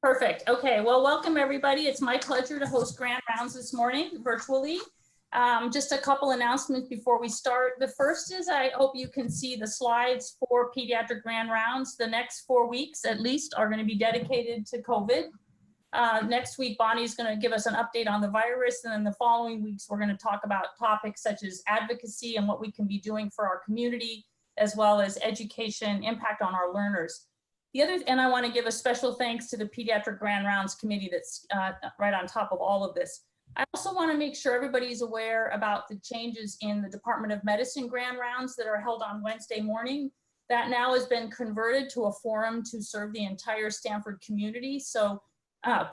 Perfect. Okay, well, welcome everybody. It's my pleasure to host Grand Rounds this morning virtually. Just a couple announcements before we start. The first is I hope you can see the slides for Pediatric Grand Rounds. The next 4 weeks at least are going to be dedicated to COVID. Next week, Bonnie's going to give us an update on the virus, and then the following weeks, we're going to talk about topics such as advocacy and what we can be doing for our community, as well as education, impact on our learners. The other, and I want to give a special thanks to the Pediatric Grand Rounds Committee that's right on top of all of this. I also want to make sure everybody's aware about the changes in the Department of Medicine Grand Rounds that are held on Wednesday morning. That now has been converted to a forum to serve the entire Stanford community. So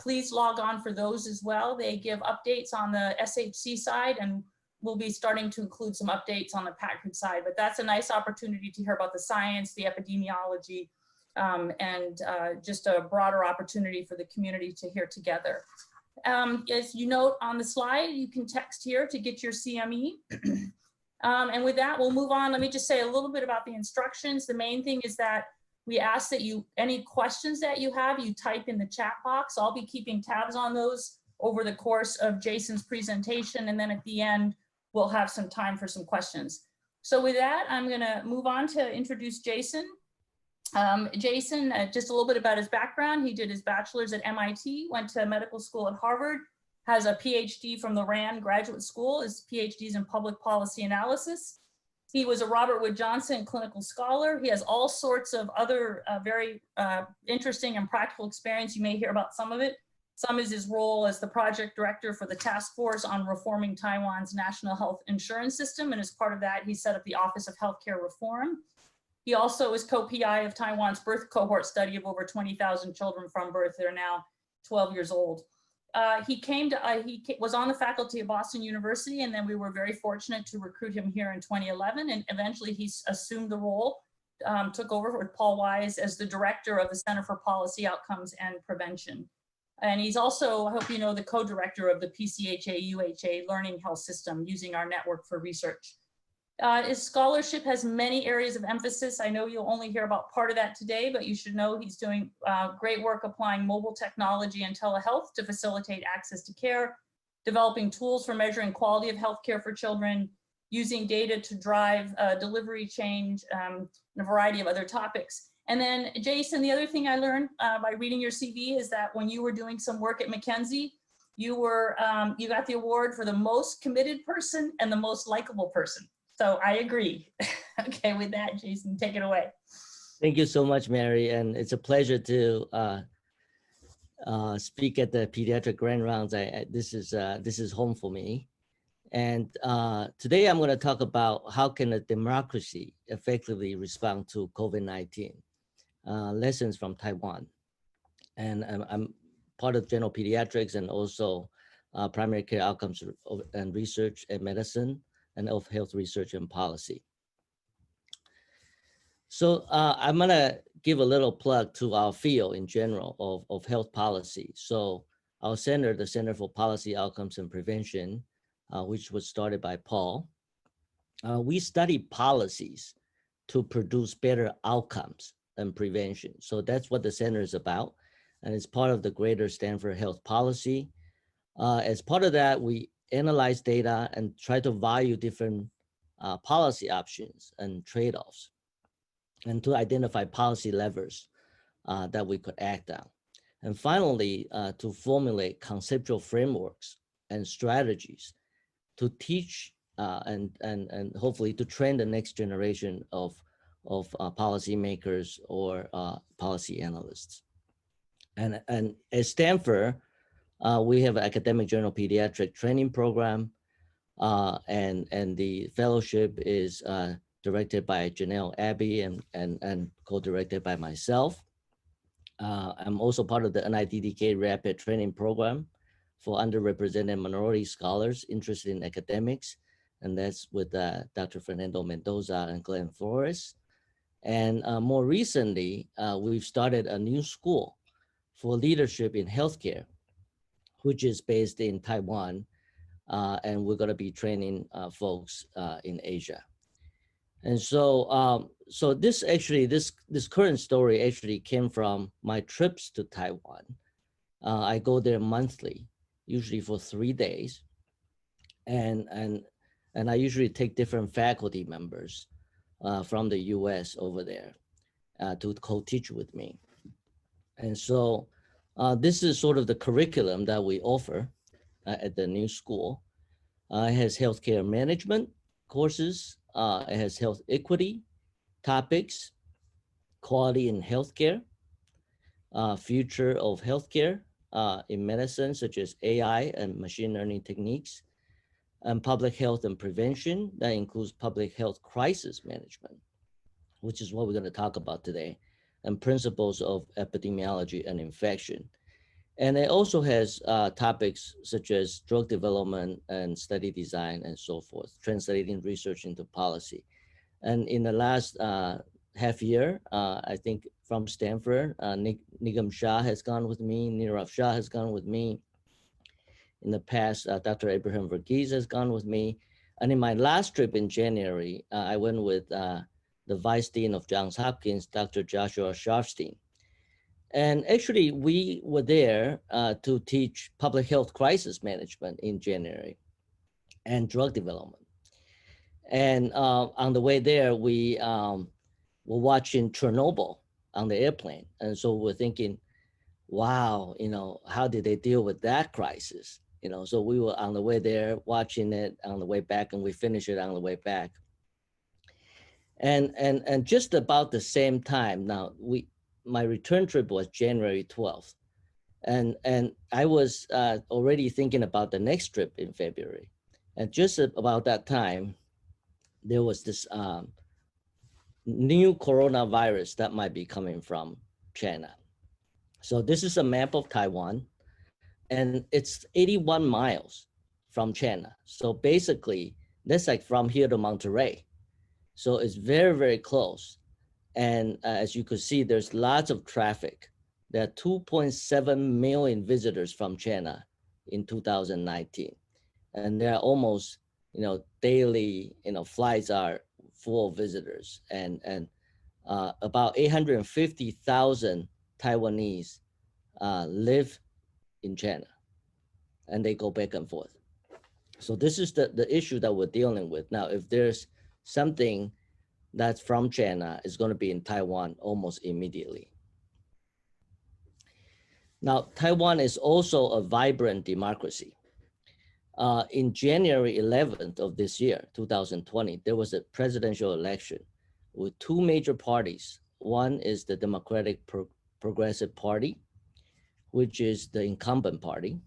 please log on for those as well. They give updates on the SHC side, and we'll be starting to include some updates on the PACRID side. But that's a nice opportunity to hear about the science, the epidemiology, and just a broader opportunity for the community to hear together. As you note on the slide, you can text here to get your CME. And with that, we'll move on. Let me just say a little bit about the instructions. The main thing is that we ask that any questions that you have, you type in the chat box. I'll be keeping tabs on those over the course of Jason's presentation. And then at the end, we'll have some time for some questions. So with that, I'm gonna move on to introduce Jason. Jason, just a little bit about his background. He did his bachelor's at MIT, went to medical school at Harvard, has a PhD from the Rand Graduate School, his PhD's in public policy analysis. He was a Robert Wood Johnson clinical scholar. He has all sorts of other very interesting and practical experience. You may hear about some of it. Some is his role as the project director for the task force on reforming Taiwan's national health insurance system. And as part of that, he set up the Office of Healthcare Reform. He also is co-PI of Taiwan's birth cohort study of over 20,000 children from birth. They're now 12 years old. He was on the faculty of Boston University, and then we were very fortunate to recruit him here in 2011, and eventually he assumed the role, took over with Paul Wise as the director of the Center for Policy Outcomes and Prevention. And he's also, I hope you know, the co-director of the PCHA-UHA Learning Health System using our network for research. His scholarship has many areas of emphasis. I know you'll only hear about part of that today, but you should know he's doing great work applying mobile technology and telehealth to facilitate access to care, developing tools for measuring quality of healthcare for children, using data to drive delivery change, and a variety of other topics. And then Jason, the other thing I learned by reading your CV is that when you were doing some work at McKinsey, you got the award for the most committed person and the most likable person. So I agree. Okay, with that, Jason, take it away. Thank you so much, Mary. And it's a pleasure to speak at the Pediatric Grand Rounds. This is home for me. And today I'm going to talk about how can a democracy effectively respond to COVID-19, lessons from Taiwan. And I'm part of general pediatrics and also primary care outcomes and research and medicine, and of health research and policy. So I'm gonna give a little plug to our field in general of health policy. So our center, the Center for Policy Outcomes and Prevention, which was started by Paul, we study policies to produce better outcomes and prevention. So that's what the center is about. And it's part of the greater Stanford health policy. As part of that, we analyze data and try to value different policy options and trade-offs, and to identify policy levers that we could act on. And finally, to formulate conceptual frameworks and strategies to teach and hopefully to train the next generation of policymakers or policy analysts. And at Stanford, we have an academic journal pediatric training program, and the fellowship is directed by Janelle Abbey and co-directed by myself. I'm also part of the NIDDK Rapid Training Program for underrepresented minority scholars interested in academics, and that's with Dr. Fernando Mendoza and Glenn Flores. And more recently, we've started a new school for leadership in healthcare, which is based in Taiwan, and we're going to be training folks in Asia. And so, this current story actually came from my trips to Taiwan I go there monthly, usually for 3 days. And I usually take different faculty members from the US over there to co-teach with me. And so this is sort of the curriculum that we offer at the new school. It has healthcare management courses. It has health equity topics, quality in healthcare, future of healthcare in medicine, such as AI and machine learning techniques, and public health and prevention. That includes public health crisis management, which is what we're going to talk about today, and principles of epidemiology and infection. And it also has topics such as drug development and study design and so forth, translating research into policy. And in the last half year, I think from Stanford, Nigam Shah has gone with me, Nirav Shah has gone with me. In the past, Dr. Abraham Verghese has gone with me. And in my last trip in January, I went with the Vice Dean of Johns Hopkins, Dr. Joshua Sharfstein. And actually, we were there to teach public health crisis management in January and drug development. And on the way there, we were watching Chernobyl on the airplane. And so we're thinking, wow, how did they deal with that crisis? So we were on the way there watching it on the way back, and we finished it on the way back. And just about the same time, now my return trip was January 12th. And I was already thinking about the next trip in February. And just about that time, there was this new coronavirus that might be coming from China. So this is a map of Taiwan, and it's 81 miles from China. So basically, that's like from here to Monterey. So it's very, very close. And as you could see, there's lots of traffic. There are 2.7 million visitors from China in 2019. And there are almost, daily, flights are full of visitors. And about 850,000 Taiwanese live in China, and they go back and forth. So this is the issue that we're dealing with. Now, if there's something that's from China, it's going to be in Taiwan almost immediately. Now, Taiwan is also a vibrant democracy. In January 11th of this year, 2020, there was a presidential election with two major parties. One is the Democratic Progressive Party, which is the incumbent party,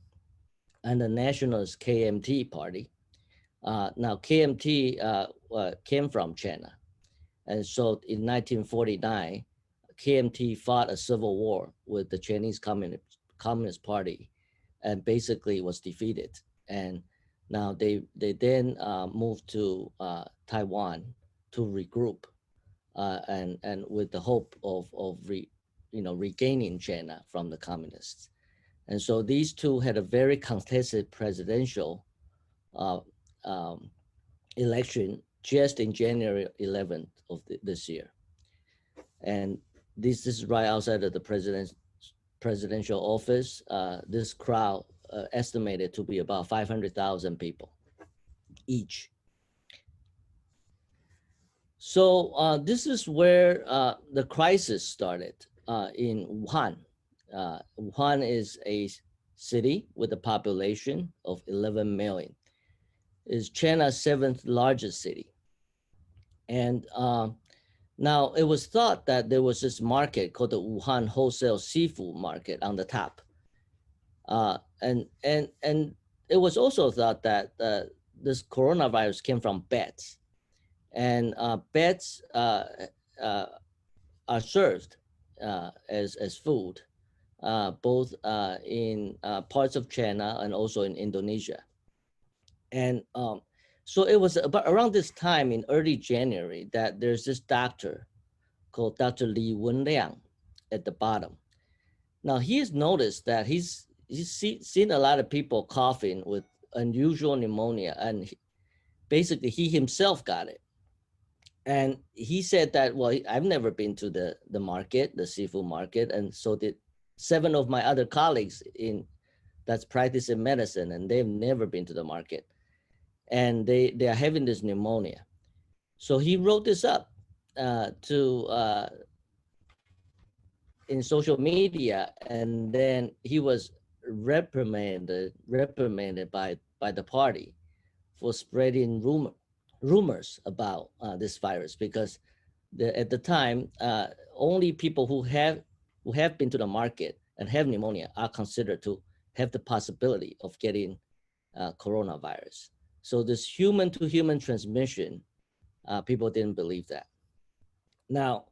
and the Nationalist KMT party. Now, KMT came from China. And so in 1949, KMT fought a civil war with the Chinese Communist Party and basically was defeated. And now they then moved to Taiwan to regroup and with the hope of regaining China from the communists. And so these two had a very contested presidential election just in January 11th of this year. And this is right outside of the presidential office. This crowd estimated to be about 500,000 people each. So this is where the crisis started in Wuhan. Wuhan is a city with a population of 11 million. It's China's seventh largest city. And now it was thought that there was this market called the Wuhan Wholesale Seafood Market on the top. And it was also thought that this coronavirus came from bats. And bats are served as food, both in parts of China and also in Indonesia. And so it was about around this time in early January that there's this doctor called Dr. Li Wenliang at the bottom. Now he's noticed that he's seen a lot of people coughing with unusual pneumonia, and basically he himself got it. And he said that, well, I've never been to the market, the seafood market, and so did 7 of my other colleagues that's practicing medicine, and they've never been to the market, and they are having this pneumonia. So he wrote this up in social media, and then he was reprimanded by the party for spreading rumors about this virus, because at the time only people who have been to the market and have pneumonia are considered to have the possibility of getting coronavirus. So this human to human transmission, people didn't believe that. Now,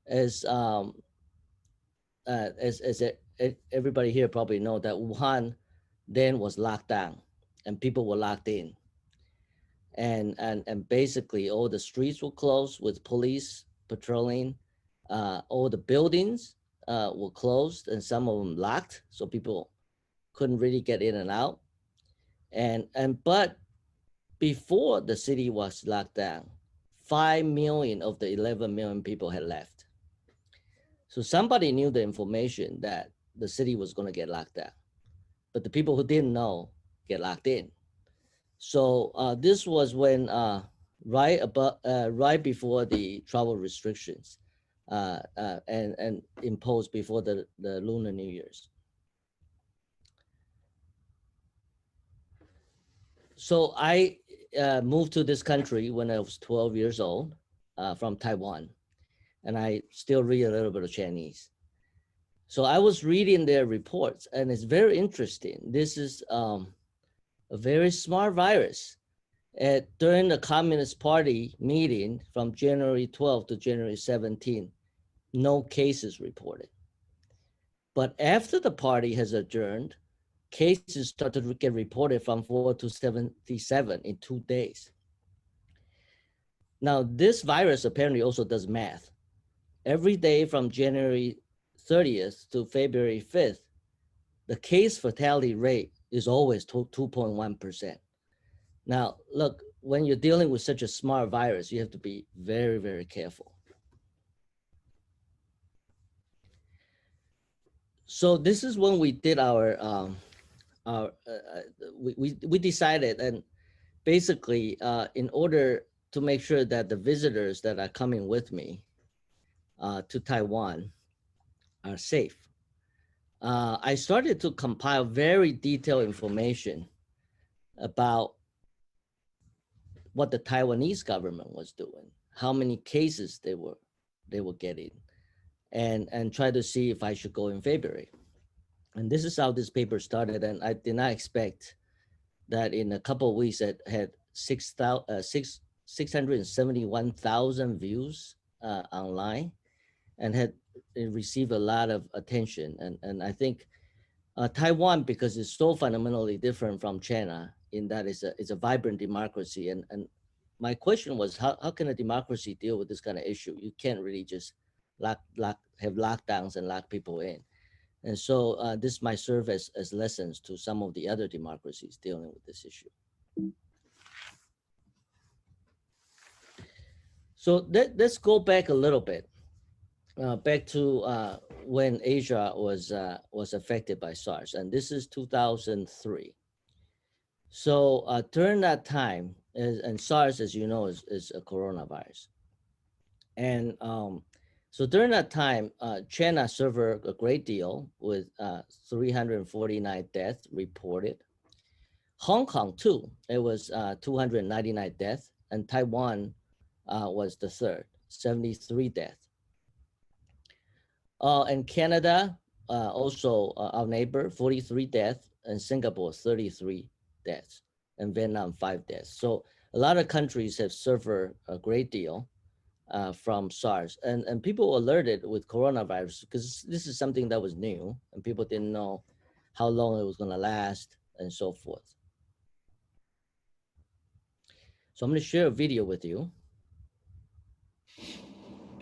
as everybody here probably know, that Wuhan then was locked down and people were locked in. And basically all the streets were closed with police patrolling. All the buildings were closed and some of them locked, so people couldn't really get in and out. But before the city was locked down, 5 million of the 11 million people had left. So somebody knew the information that the city was going to get locked down, but the people who didn't know get locked in. So this was when right before the travel restrictions and imposed before the Lunar New Year's. So I moved to this country when I was 12 years old from Taiwan, and I still read a little bit of Chinese. So I was reading their reports, and it's very interesting. This is a very smart virus. During the Communist Party meeting from January 12 to January 17, no cases reported. But after the party has adjourned, cases started to get reported from 4 to 77 in 2 days. Now, this virus apparently also does math. Every day from January 30th to February 5th, the case fatality rate is always 2.1%. Now, look, when you're dealing with such a smart virus, you have to be very, very careful. So this is when we did we decided, and basically in order to make sure that the visitors that are coming with me to Taiwan are safe, I started to compile very detailed information about what the Taiwanese government was doing, how many cases they were getting, and try to see if I should go in February. And this is how this paper started. And I did not expect that in a couple of weeks it had 671,000 views online, and had received a lot of attention. And I think Taiwan, because it's so fundamentally different from China in that it's a vibrant democracy. And my question was, how can a democracy deal with this kind of issue? You can't really just have lockdowns and lock people in. And so this might serve as lessons to some of the other democracies dealing with this issue. So let's go back a little bit, back to when Asia was affected by SARS, and this is 2003. So during that time, and SARS, as you know, is a coronavirus. And so during that time, China suffered a great deal with 349 deaths reported. Hong Kong too, it was 299 deaths, and Taiwan was the third, 73 deaths. And Canada, also our neighbor, 43 deaths, and Singapore, 33 deaths, and Vietnam, 5 deaths. So a lot of countries have suffered a great deal from SARS, and people were alerted with coronavirus because this is something that was new and people didn't know how long it was going to last and so forth. So I'm going to share a video with you.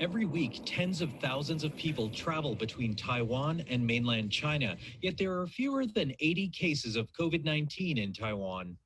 Every week, tens of thousands of people travel between Taiwan and mainland China, yet there are fewer than 80 cases of COVID-19 in Taiwan.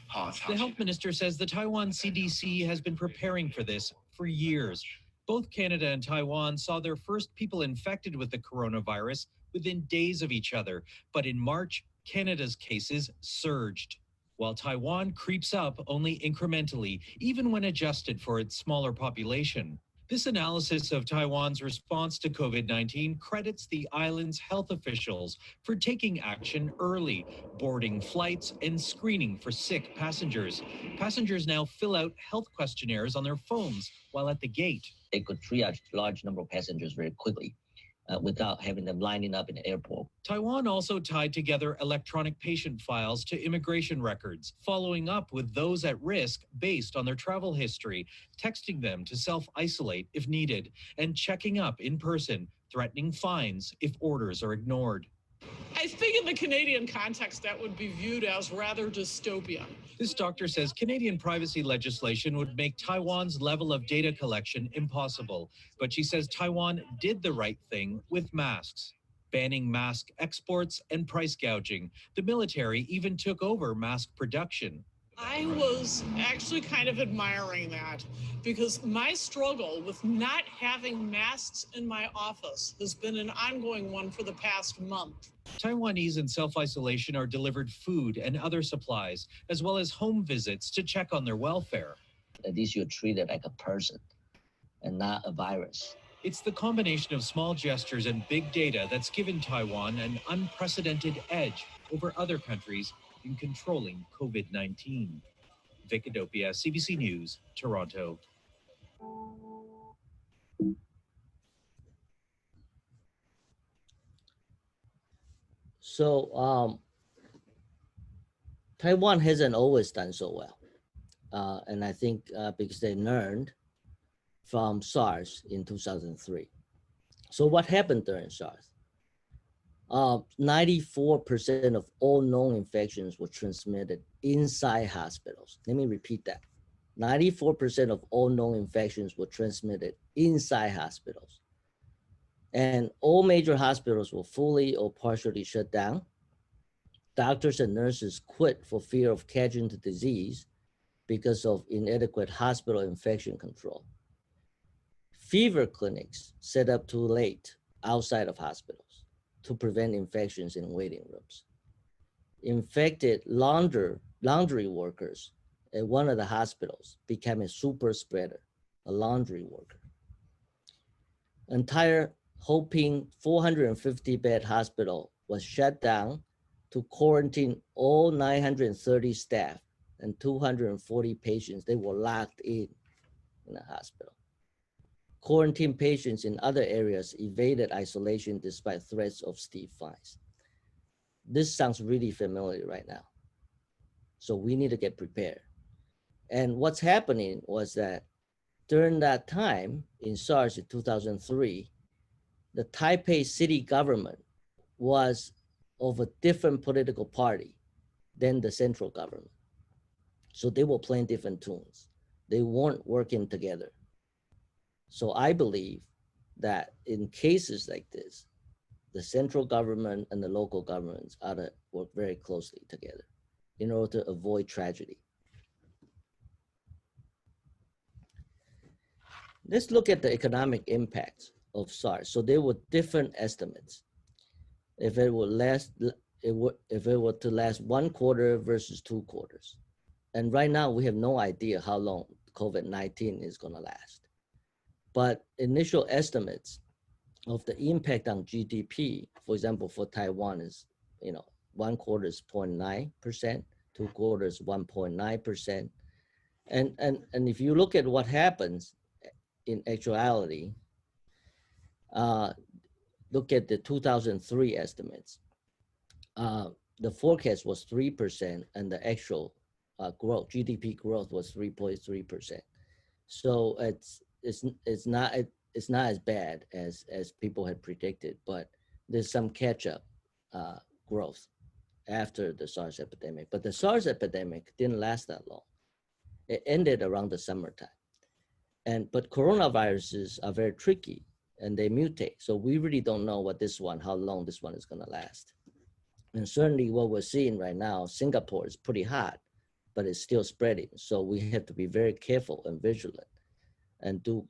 The health minister says the Taiwan CDC has been preparing for this for years. Both Canada and Taiwan saw their first people infected with the coronavirus within days of each other. But in March, Canada's cases surged, while Taiwan creeps up only incrementally, even when adjusted for its smaller population. This analysis of Taiwan's response to COVID-19 credits the island's health officials for taking action early, boarding flights and screening for sick passengers. Passengers now fill out health questionnaires on their phones while at the gate. They could triage large number of passengers very quickly without having them lining up in the airport. Taiwan also tied together electronic patient files to immigration records, following up with those at risk based on their travel history, texting them to self-isolate if needed, and checking up in person, threatening fines if orders are ignored. I think in the Canadian context, that would be viewed as rather dystopian. This doctor says Canadian privacy legislation would make Taiwan's level of data collection impossible. But she says Taiwan did the right thing with masks, banning mask exports and price gouging. The military even took over mask production. I was actually kind of admiring that because my struggle with not having masks in my office has been an ongoing one for the past month. Taiwanese in self-isolation are delivered food and other supplies, as well as home visits to check on their welfare. At least you're treated like a person and not a virus. It's the combination of small gestures and big data that's given Taiwan an unprecedented edge over other countries in controlling COVID-19. Vic Adopia, CBC News, Toronto. So Taiwan hasn't always done so well. And I think because they learned from SARS in 2003. So what happened during SARS? 94% of all known infections were transmitted inside hospitals. Let me repeat that. 94% of all known infections were transmitted inside hospitals. And all major hospitals were fully or partially shut down. Doctors and nurses quit for fear of catching the disease because of inadequate hospital infection control. Fever clinics set up too late outside of hospitals to prevent infections in waiting rooms. Infected laundry workers at one of the hospitals became a super spreader, a laundry worker. Entire Hoping 450-bed hospital was shut down to quarantine all 930 staff and 240 patients. They were locked in the hospital. Quarantine patients in other areas evaded isolation despite threats of steep fines. This sounds really familiar right now. So we need to get prepared. And what's happening was that during that time in SARS in 2003, the Taipei city government was of a different political party than the central government. So they were playing different tunes. They weren't working together. So I believe that in cases like this, the central government and the local governments ought to work very closely together in order to avoid tragedy. Let's look at the economic impacts of SARS. So there were different estimates. If it were to last 1 quarter versus 2 quarters. And right now we have no idea how long COVID-19 is going to last. But initial estimates of the impact on GDP, for example, for Taiwan is, 1 quarter is 0.9%, 2 quarters 1.9%. And if you look at what happens in actuality, look at the 2003 estimates. The forecast was 3% and the actual growth, GDP growth was 3.3%. So it's not as bad as people had predicted, but there's some catch-up growth after the SARS epidemic. But the SARS epidemic didn't last that long. It ended around the summertime. But coronaviruses are very tricky and they mutate. So we really don't know how long this one is gonna last. And certainly what we're seeing right now, Singapore is pretty hot, but it's still spreading. So we have to be very careful and vigilant and do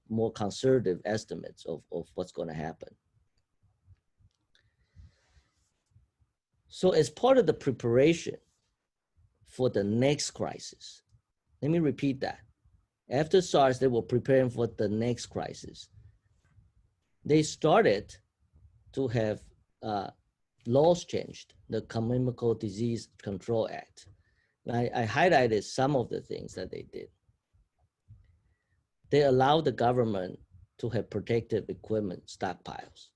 more conservative estimates of what's going to happen. So as part of the preparation for the next crisis, let me repeat that. After SARS, they were preparing for the next crisis. They started to have laws changed, the Communicable Disease Control Act. I highlighted some of the things that they did. They allowed the government to have protective equipment stockpiles.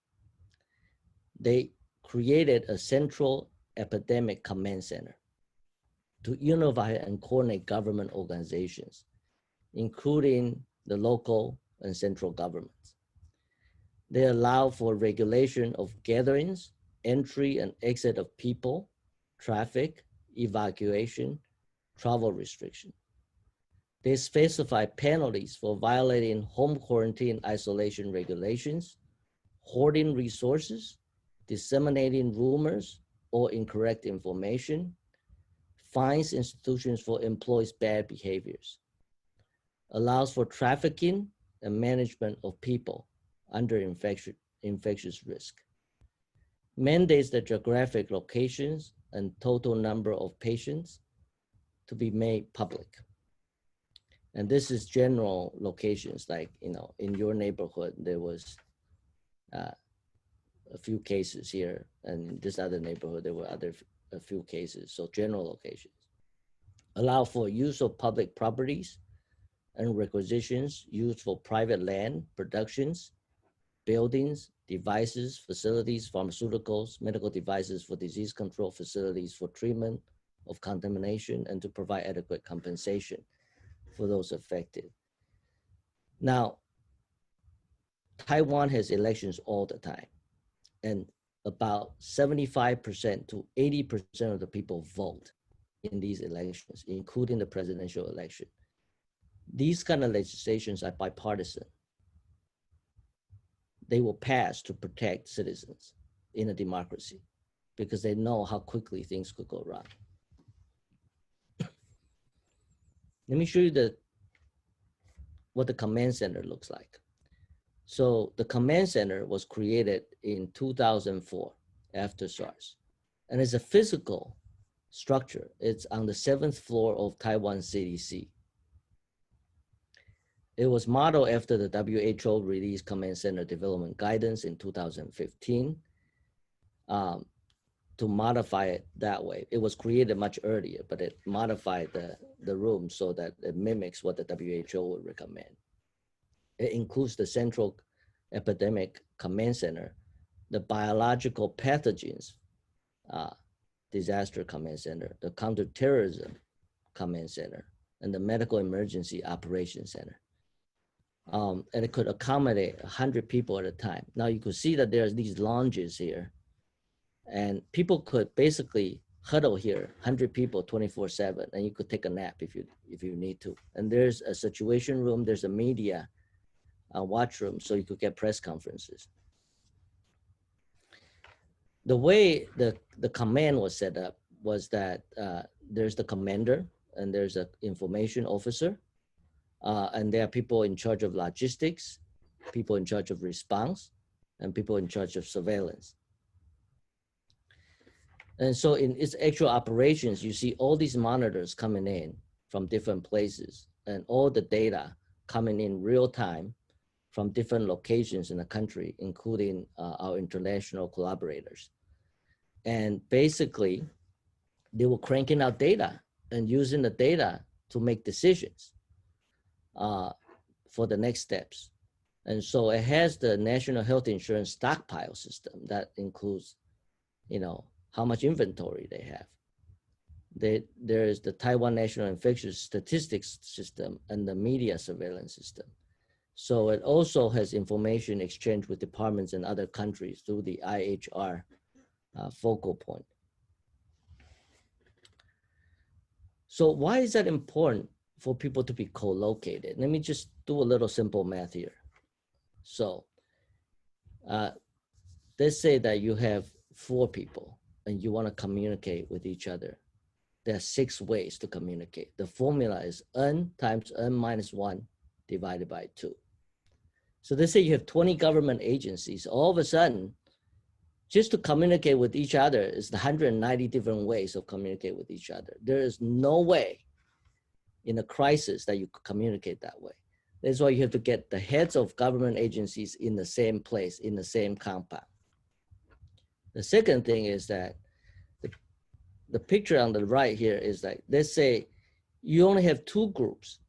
They created a central epidemic command center to unify and coordinate government organizations, including the local and central governments. They allow for regulation of gatherings, entry and exit of people, traffic, evacuation, travel restriction. They specify penalties for violating home quarantine isolation regulations, hoarding resources, disseminating rumors or incorrect information, fines institutions for employees' bad behaviors, allows for trafficking and management of people under infectious risk, mandates the geographic locations and total number of patients to be made public. And this is general locations, like, in your neighborhood, there was a few cases here, and in this other neighborhood, there were a few cases, so general locations. Allow for use of public properties and requisitions used for private land, productions, buildings, devices, facilities, pharmaceuticals, medical devices for disease control facilities for treatment of contamination, and to provide adequate compensation for those affected. Now, Taiwan has elections all the time, and about 75% to 80% of the people vote in these elections, including the presidential election. These kind of legislations are bipartisan. They will pass to protect citizens in a democracy because they know how quickly things could go wrong. Let me show you what the command center looks like. So the command center was created in 2004 after SARS, and it's a physical structure. It's on the 7th floor of Taiwan CDC. It was modeled after the WHO released Command Center Development Guidance in 2015 to modify it that way. It was created much earlier, but it modified the room so that it mimics what the WHO would recommend. It includes the Central Epidemic Command Center, the Biological Pathogens Disaster Command Center, the Counterterrorism Command Center, and the Medical Emergency Operations Center. And it could accommodate 100 people at a time. Now you could see that there's these lounges here, and people could basically huddle here, 100 people 24/7, and you could take a nap if you need to. And there's a situation room, there's a media watch room, so you could get press conferences. The way the command was set up was that there's the commander, and there's an information officer, and there are people in charge of logistics, people in charge of response, and people in charge of surveillance. And so in its actual operations, you see all these monitors coming in from different places, and all the data coming in real time from different locations in the country, including our international collaborators. And basically, they were cranking out data and using the data to make decisions for the next steps. And so it has the National Health Insurance stockpile system that includes, how much inventory they have. There is the Taiwan National Infectious Statistics System and the media surveillance system. So it also has information exchange with departments in other countries through the IHR focal point. So why is that important for people to be co-located? Let me just do a little simple math here. So let's say that you have 4 people and you want to communicate with each other. There are 6 ways to communicate. The formula is n times n minus 1 divided by 2. So let's say you have 20 government agencies. All of a sudden, just to communicate with each other is 190 different ways of communicate with each other. There is no way in a crisis that you could communicate that way. That's why you have to get the heads of government agencies in the same place, in the same compound. The second thing is that the picture on the right here is like, let's say you only have two groups.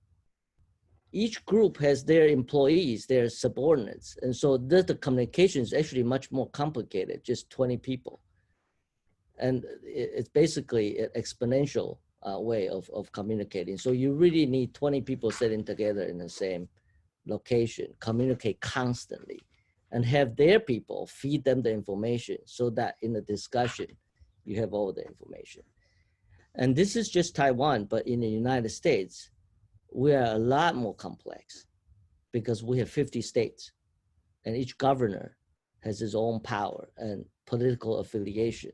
Each group has their employees, their subordinates. And so the communication is actually much more complicated, just 20 people. And it's basically an exponential way of communicating. So you really need 20 people sitting together in the same location, communicate constantly, and have their people feed them the information so that in the discussion, you have all the information. And this is just Taiwan, but in the United States, we are a lot more complex because we have 50 states and each governor has his own power and political affiliation.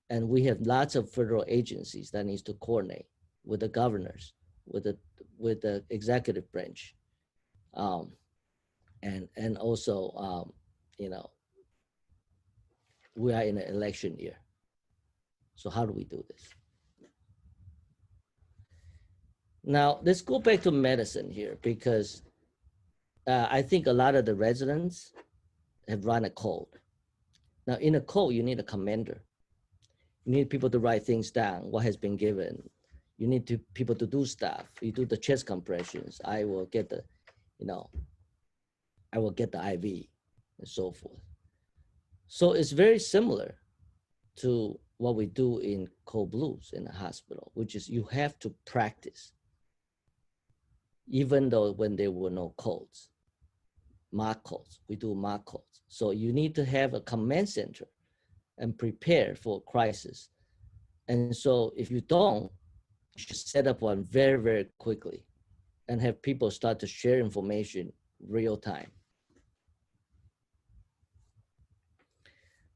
And we have lots of federal agencies that needs to coordinate with the governors, with the executive branch. And also, you know, we are in an election year. So how do we do this? Now, let's go back to medicine here because I think a lot of the residents have run a cold. Now, in a cold, you need a commander. You need people to write things down, what has been given. You need people to do stuff. You do the chest compressions. I will get the, you know, I will get the IV and so forth. So it's very similar to what we do in cold blues in the hospital, which is you have to practice. Even though when there were no codes, mock codes, we do mock codes. So you need to have a command center and prepare for a crisis. And so if you don't, you should set up one very, very quickly and have people start to share information real time.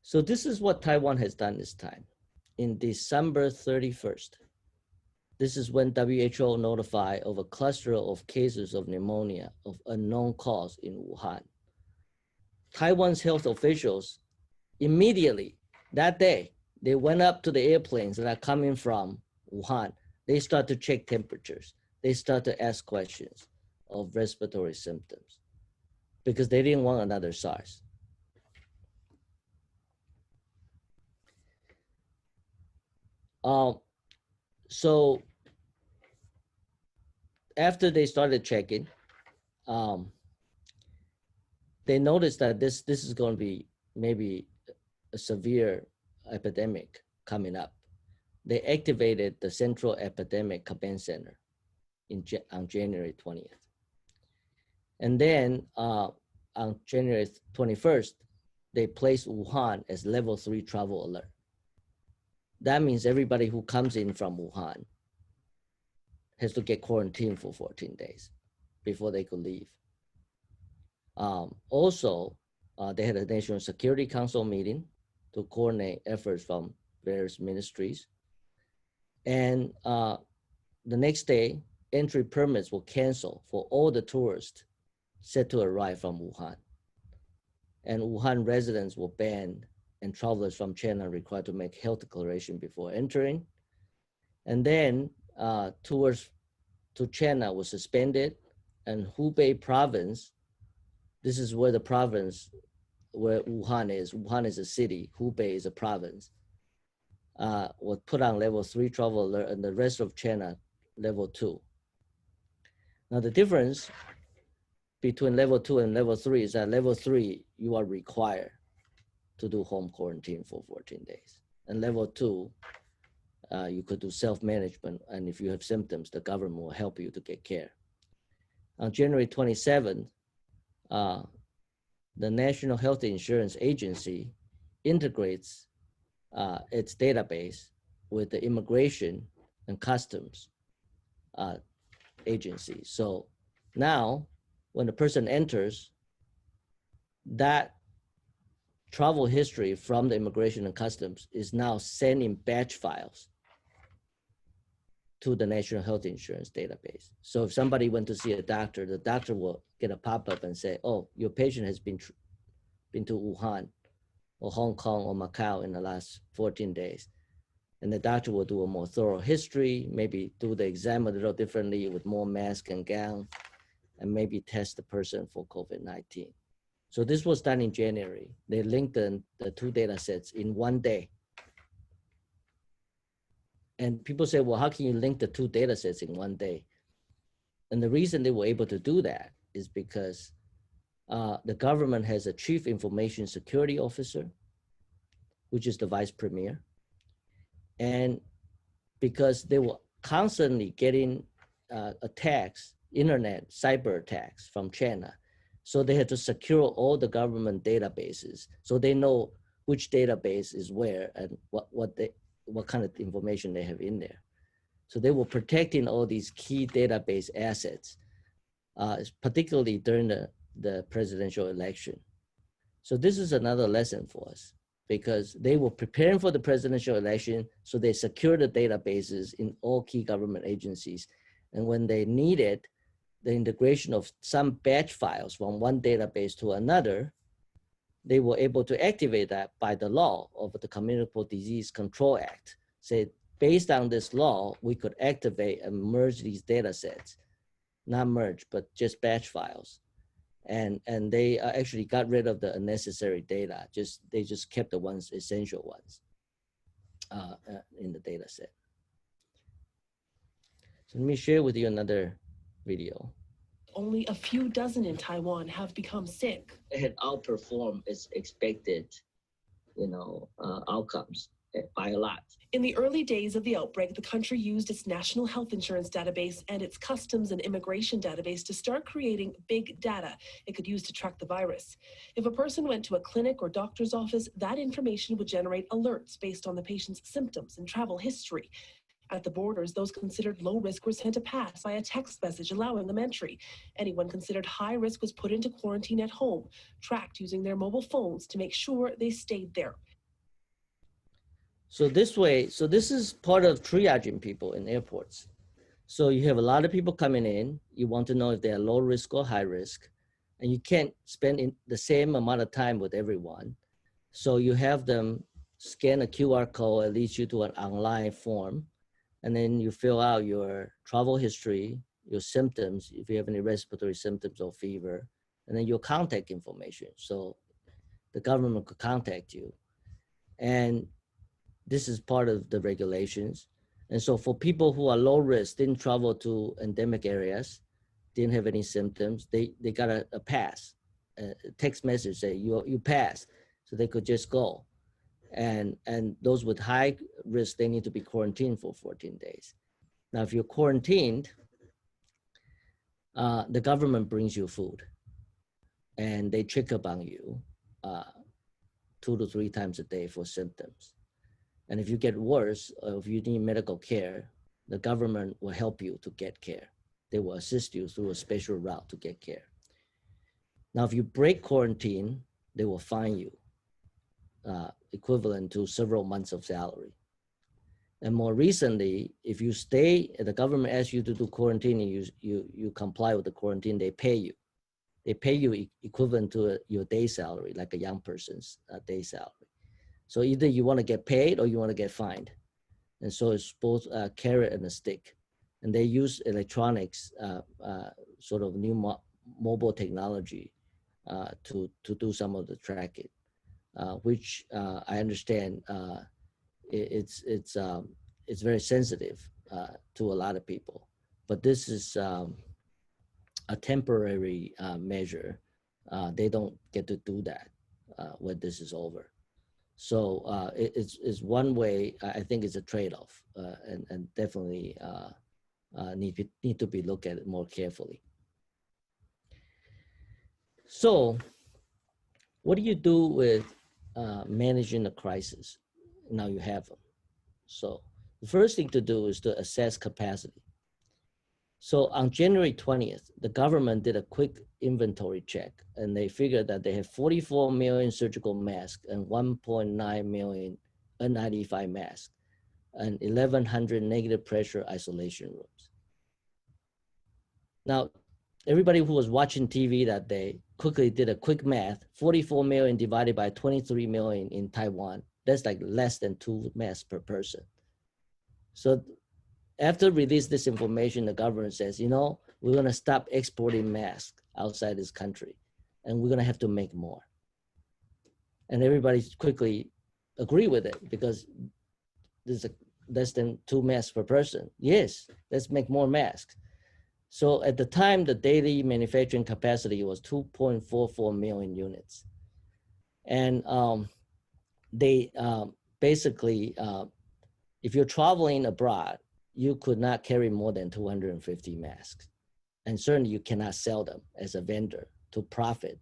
So this is what Taiwan has done this time. In December 31st, this is when WHO notified of a cluster of cases of pneumonia of unknown cause in Wuhan. Taiwan's health officials immediately that day, they went up to the airplanes that are coming from Wuhan. They start to check temperatures. They start to ask questions of respiratory symptoms because they didn't want another SARS. So after they started checking, they noticed that this is going to be maybe a severe epidemic coming up. They activated the Central Epidemic Command Center on January 20th. And then on January 21st, they placed Wuhan as level 3 travel alert. That means everybody who comes in from Wuhan has to get quarantined for 14 days before they could leave. Also, they had a National Security Council meeting to coordinate efforts from various ministries. And the next day, entry permits were canceled for all the tourists set to arrive from Wuhan. And Wuhan residents were banned and travelers from China required to make health declaration before entering. And then tours to China was suspended, and Hubei province, this is where the province where Wuhan is a city, Hubei is a province, was put on level 3 travel alert, and the rest of China level 2. Now the difference between level 2 and level 3 is that level 3, you are required to do home quarantine for 14 days. And level 2, you could do self-management, and if you have symptoms, the government will help you to get care. On January 27th, the National Health Insurance Agency integrates its database with the Immigration and Customs agency. So now, when a person enters, that travel history from the Immigration and Customs is now sent in batch files to the National Health Insurance database. So if somebody went to see a doctor, the doctor will get a pop-up and say, oh, your patient has been to Wuhan or Hong Kong or Macau in the last 14 days. And the doctor will do a more thorough history, maybe do the exam a little differently with more mask and gown, and maybe test the person for COVID-19. So this was done in January. They linked the two data sets in one day. And people say, well, how can you link the two data sets in one day? And the reason they were able to do that is because the government has a chief information security officer, which is the vice premier. And because they were constantly getting attacks, internet cyber attacks from China. So they had to secure all the government databases. So they know which database is where and what kind of information they have in there. So they were protecting all these key database assets, particularly during the presidential election. So this is another lesson for us, because they were preparing for the presidential election, so they secured the databases in all key government agencies. And when they needed the integration of some batch files from one database to another, they were able to activate that by the law of the Communicable Disease Control Act. Say, based on this law, we could activate and merge these data sets, not merge, but just batch files. And they actually got rid of the unnecessary data. They just kept the essential ones in the data set. So let me share with you another video. Only a few dozen in Taiwan have become sick. It had outperformed its expected, outcomes by a lot. In the early days of the outbreak, the country used its national health insurance database and its customs and immigration database to start creating big data it could use to track the virus. If a person went to a clinic or doctor's office, that information would generate alerts based on the patient's symptoms and travel history. At the borders, those considered low risk were sent a pass by a text message allowing them entry. Anyone considered high risk was put into quarantine at home, tracked using their mobile phones to make sure they stayed there. So this is part of triaging people in airports. So you have a lot of people coming in, you want to know if they're low risk or high risk, and you can't spend the same amount of time with everyone. So you have them scan a QR code that leads you to an online form, and then you fill out your travel history, your symptoms, if you have any respiratory symptoms or fever, and then your contact information. So the government could contact you. And this is part of the regulations. And so for people who are low risk, didn't travel to endemic areas, didn't have any symptoms, they got a pass, a text message say you passed, so they could just go. And those with high risk, they need to be quarantined for 14 days. Now, if you're quarantined, the government brings you food and they check up on you 2 to 3 times a day for symptoms. And if you get worse, or if you need medical care, the government will help you to get care. They will assist you through a special route to get care. Now, if you break quarantine, they will fine you, equivalent to several months of salary. And more recently, if you stay, the government asks you to do quarantine and you comply with the quarantine, they pay you. They pay you equivalent to your day salary, like a young person's day salary. So either you want to get paid or you want to get fined. And so it's both a carrot and a stick. And they use electronics, sort of new mobile technology to do some of the tracking, which I understand it's very sensitive to a lot of people. But this is a temporary measure. They don't get to do that when this is over. So it's one way. I think it's a trade-off, and definitely need to be looked at more carefully. So, what do you do with managing the crisis? Now you have them. So the first thing to do is to assess capacity. So on January 20th, the government did a quick inventory check, and they figured that they have 44 million surgical masks and 1.9 million N95 masks and 1,100 negative pressure isolation rooms. Now, everybody who was watching TV that day quickly did a quick math. 44 million divided by 23 million in Taiwan. That's like less than 2 masks per person. So after release this information, the government says, you know, we're going to stop exporting masks outside this country, and we're going to have to make more. And everybody quickly agree with it because there's a less than 2 masks per person. Yes, let's make more masks. So at the time, the daily manufacturing capacity was 2.44 million units. And they basically, if you're traveling abroad, you could not carry more than 250 masks. And certainly you cannot sell them as a vendor to profit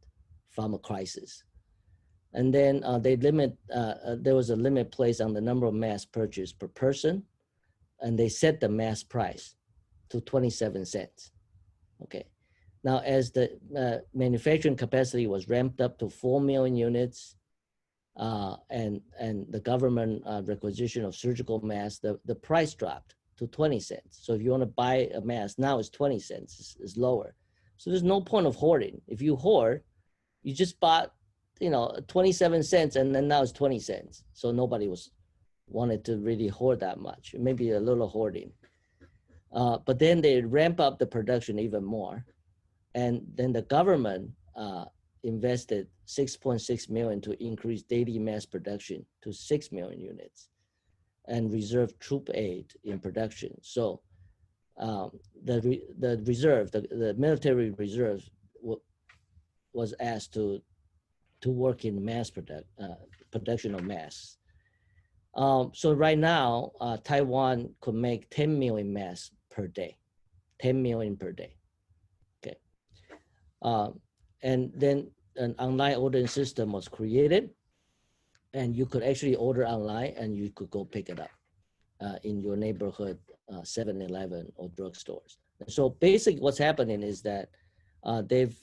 from a crisis. And then they limit, there was a limit placed on the number of masks purchased per person, and they set the mask price to 27 cents. Okay. Now, as the manufacturing capacity was ramped up to 4 million units, and the government requisition of surgical masks, the price dropped to 20 cents. So if you want to buy a mask, now it's 20 cents, it's lower. So there's no point of hoarding. If you hoard, you just bought, you know, 27 cents and then now it's 20 cents. So nobody wanted to really hoard that much, maybe a little hoarding. But then they ramp up the production even more. And then the government invested 6.6 million to increase daily mass production to 6 million units and reserve troop aid in production. So the reserve, the military reserve was asked to work in mass production of masks. So right now, Taiwan could make 10 million masks per day, 10 million per day. Okay. And then an online ordering system was created, and you could actually order online and you could go pick it up in your neighborhood 7-Eleven or drugstores. So basically what's happening is that they've,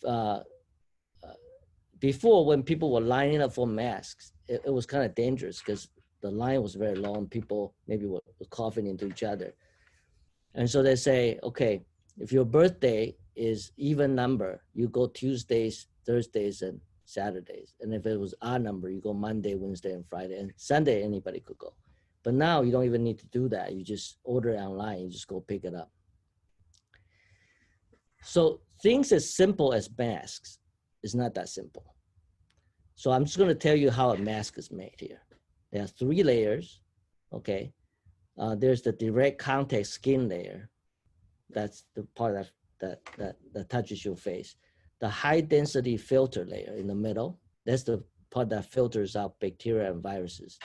before when people were lining up for masks, it was kind of dangerous because the line was very long. People maybe were coughing into each other. And so they say, okay, if your birthday is even number, you go Tuesdays, Thursdays, and Saturdays. And if it was odd number, you go Monday, Wednesday, and Friday. And Sunday, anybody could go. But now you don't even need to do that. You just order it online, you just go pick it up. So things as simple as masks is not that simple. So I'm just gonna tell you how a mask is made here. There are 3 layers, okay? There's the direct contact skin layer. That's the part that touches your face. The high density filter layer in the middle, that's the part that filters out bacteria and viruses.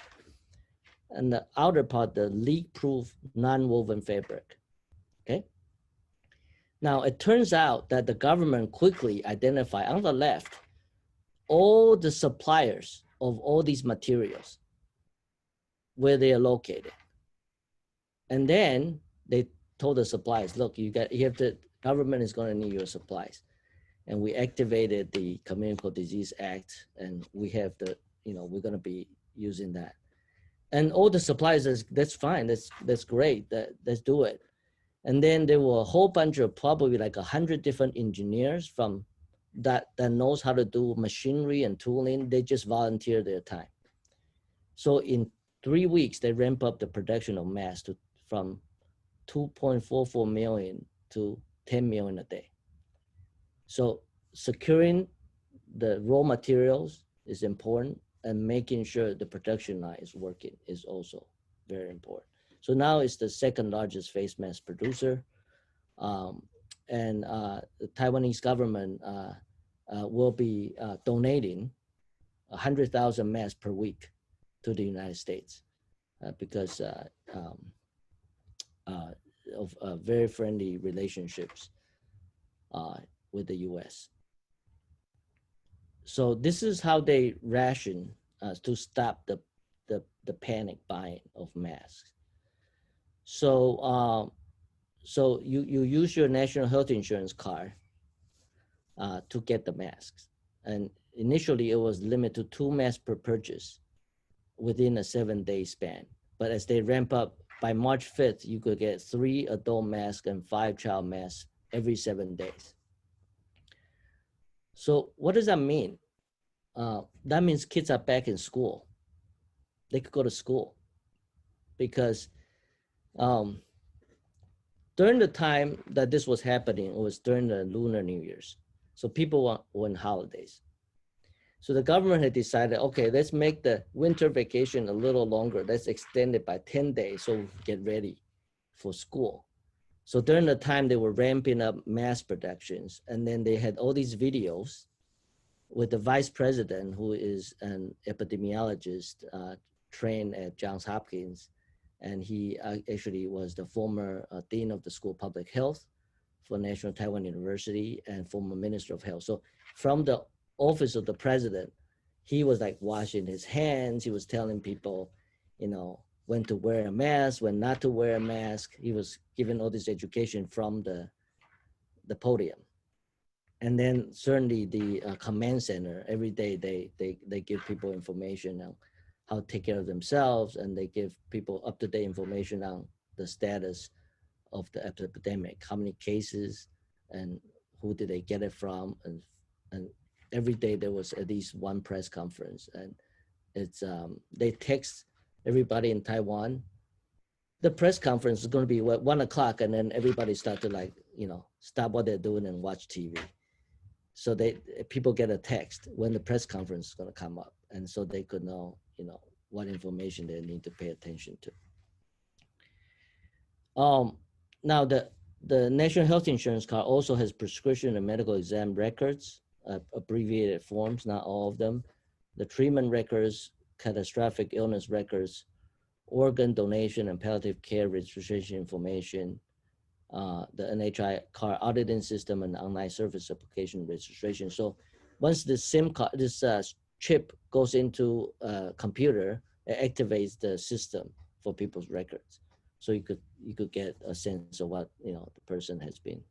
And the outer part, the leak-proof non-woven fabric, okay? Now, it turns out that the government quickly identified on the left all the suppliers of all these materials, where they are located. And then they told the suppliers, look, government is gonna need your supplies. And we activated the Communicable Disease Act, and we have we're gonna be using that. And all the suppliers says, that's fine, that's great, let's do it. And then there were a whole bunch of probably like 100 different engineers from that knows how to do machinery and tooling. They just volunteer their time. So in 3 weeks, they ramp up the production of masks from 2.44 million to 10 million a day. So securing the raw materials is important, and making sure the production line is working is also very important. So now it's the 2nd largest face mask producer. And the Taiwanese government will be donating 100,000 masks per week to the United States because of very friendly relationships with the US. So this is how they ration to stop the panic buying of masks. So so you use your national health insurance card to get the masks. And initially it was limited to 2 masks per purchase within a 7-day span. But as they ramp up, by March 5th, you could get 3 adult masks and 5 child masks every 7 days. So what does that mean? That means kids are back in school. They could go to school because during the time that this was happening, it was during the Lunar New Year's. So people were on holidays. So the government had decided, okay, let's make the winter vacation a little longer. Let's extend it by 10 days so we can get ready for school. So during the time they were ramping up mass productions, and then they had all these videos with the vice president, who is an epidemiologist trained at Johns Hopkins. And he actually was the former dean of the School of Public Health for National Taiwan University and former minister of health. So from the office of the president, he was like washing his hands. He was telling people, you know, when to wear a mask, when not to wear a mask. He was giving all this education from the podium. And then certainly the command center, every day they give people information on how to take care of themselves, and they give people up-to-date information on the status of the epidemic, how many cases and who did they get it from, and every day there was at least one press conference, and it's they text everybody in Taiwan. The press conference is going to be 1 o'clock, and then everybody start to, like, you know, stop what they're doing and watch TV. So people get a text when the press conference is going to come up, and so they could know, you know, what information they need to pay attention to. Now the National Health Insurance card also has prescription and medical exam records, abbreviated forms, not all of them, the treatment records, catastrophic illness records, organ donation and palliative care registration information, the NHI card auditing system and online service application registration. So once the SIM card, this chip goes into a computer, it activates the system for people's records. So you could get a sense of what, you know, the person has been.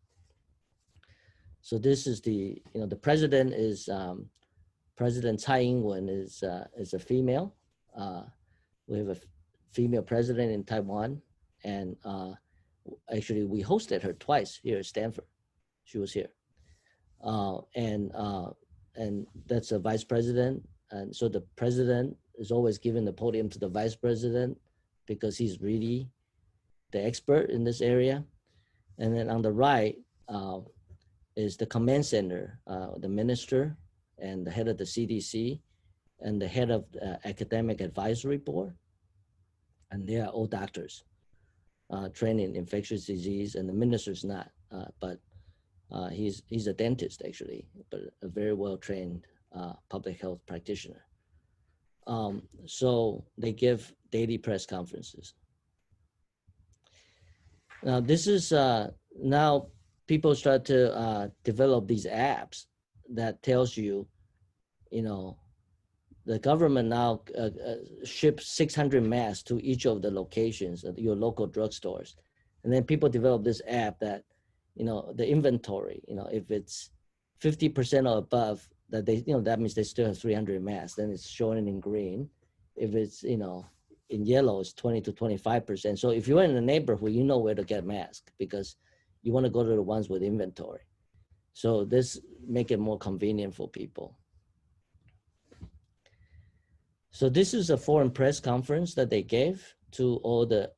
So this is the, you know, the president is President Tsai Ing-wen is a female. We have a female president in Taiwan, and actually we hosted her twice here at Stanford. She was here, and that's a vice president, and so the president is always giving the podium to the vice president because he's really the expert in this area. And then on the right is the command center, the minister and the head of the CDC and the head of the academic advisory board. And they are all doctors trained in infectious disease, and the minister's not, but he's a dentist actually, but a very well-trained public health practitioner. So they give daily press conferences. Now this is, now people start to develop these apps that tells you, you know, the government now ships 600 masks to each of the locations at your local drugstores. And then people develop this app that, you know, the inventory, you know, if it's 50% or above, that they, you know, that means they still have 300 masks, then it's showing in green. If it's, you know, in yellow, it's 20 to 25%. So if you're in a neighborhood, you know where to get masks because you want to go to the ones with inventory. So this make it more convenient for people. So this is a foreign press conference that they gave to all the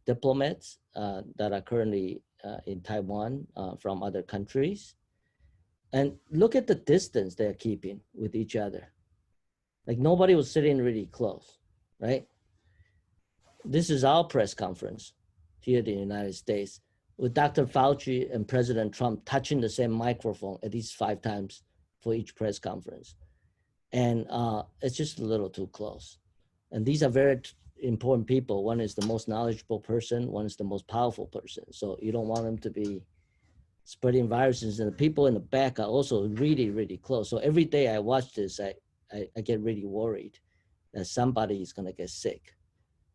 diplomats that are currently in Taiwan from other countries. And look at the distance they're keeping with each other. Like nobody was sitting really close, right? This is our press conference here in the United States with Dr. Fauci and President Trump touching the same microphone at least 5 times for each press conference. And it's just a little too close. And these are very important people. One is the most knowledgeable person, one is the most powerful person. So you don't want them to be spreading viruses, and the people in the back are also really, really close. So every day I watch this, I get really worried that somebody is gonna get sick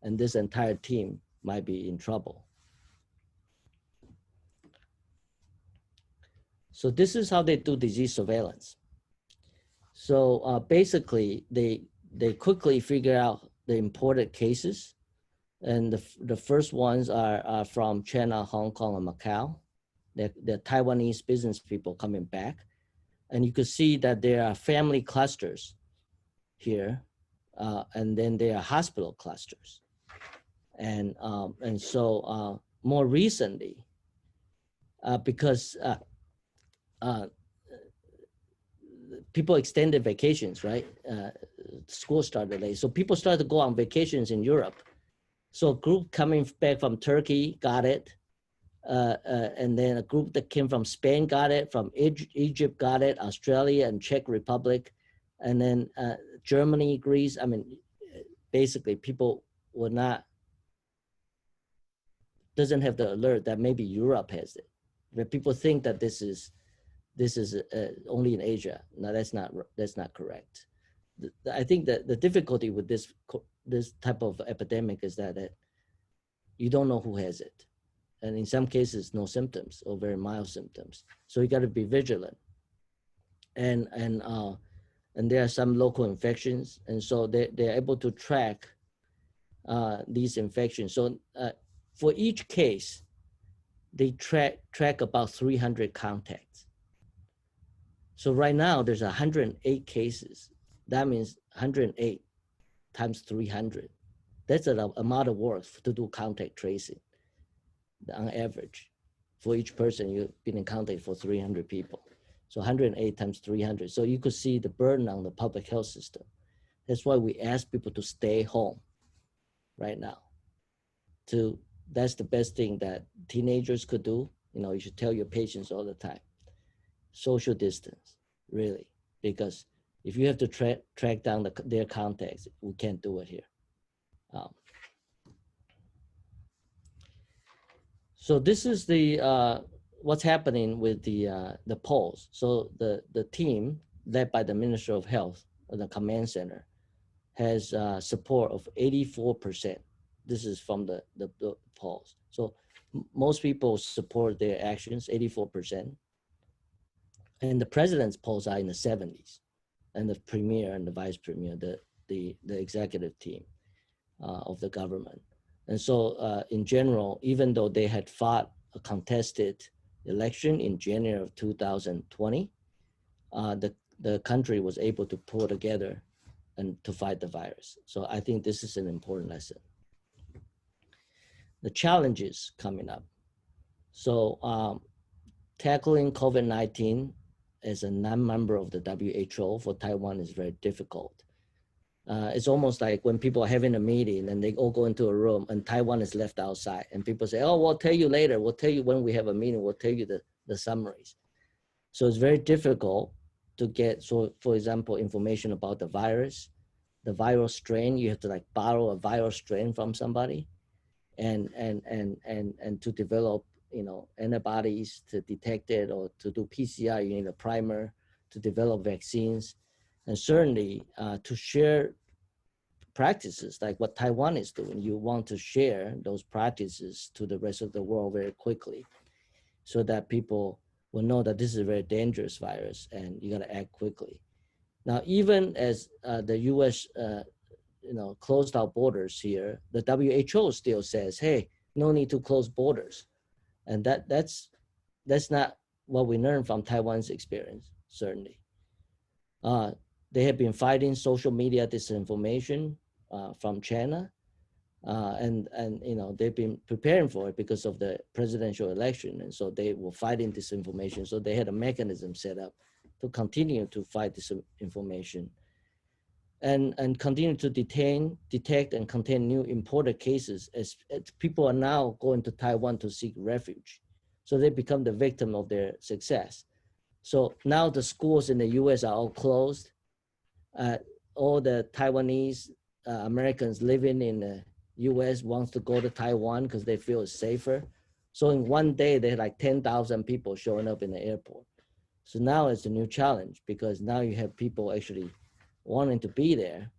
and this entire team might be in trouble. So this is how they do disease surveillance. So basically they quickly figure out the imported cases. And the first ones are from China, Hong Kong, and Macau. They're Taiwanese business people coming back. And you could see that there are family clusters here, and then there are hospital clusters. And so more recently, because people extended vacations, right? School started late. So people started to go on vacations in Europe. So a group coming back from Turkey got it. And then a group that came from Spain got it, from Egypt got it, Australia and Czech Republic, and then Germany, Greece. I mean, basically people were not, doesn't have the alert that maybe Europe has it. But people think that this is only in Asia. No, that's not correct. I think that the difficulty with this type of epidemic is that you don't know who has it. And in some cases, no symptoms or very mild symptoms. So you got to be vigilant. And there are some local infections, and so they're able to track these infections. So for each case, they track about 300 contacts. So right now there's 108 cases. That means 108 times 300. That's an amount of work to do contact tracing. On average, for each person, you've been in contact for 300 people. So 108 times 300. So you could see the burden on the public health system. That's why we ask people to stay home right now. That's the best thing that teenagers could do. You know, you should tell your patients all the time. Social distance, really, because if you have to track down their contacts, we can't do it here. So this is the what's happening with the polls. So the team led by the Minister of Health, the command center, has support of 84%. This is from the polls. So most people support their actions, 84%. And the president's polls are in the 70s, and the premier and the vice premier, the executive team of the government. And so in general, even though they had fought a contested election in January of 2020, the country was able to pull together and to fight the virus. So I think this is an important lesson. The challenges coming up. So tackling COVID-19 as a non-member of the WHO for Taiwan is very difficult. It's almost like when people are having a meeting and they all go into a room and Taiwan is left outside, and people say, oh, we'll tell you later. We'll tell you when we have a meeting. We'll tell you the summaries. So it's very difficult to get, so for example, information about the virus, the viral strain. You have to like borrow a viral strain from somebody and to develop, you know, antibodies to detect it, or to do PCR, you need a primer to develop vaccines. And certainly to share practices like what Taiwan is doing, you want to share those practices to the rest of the world very quickly so that people will know that this is a very dangerous virus and you got to act quickly. Now, even as the US closed our borders here, the WHO still says, hey, no need to close borders. And that's not what we learned from Taiwan's experience, certainly. They have been fighting social media disinformation from China, and you know, they've been preparing for it because of the presidential election, and so they were fighting disinformation. So they had a mechanism set up to continue to fight disinformation, and continue to detect, and contain new imported cases as people are now going to Taiwan to seek refuge. So they become the victim of their success. So now the schools in the US are all closed. All the Taiwanese Americans living in the US wants to go to Taiwan because they feel it's safer. So in one day, they had like 10,000 people showing up in the airport. So now it's a new challenge because now you have people actually wanting to be there,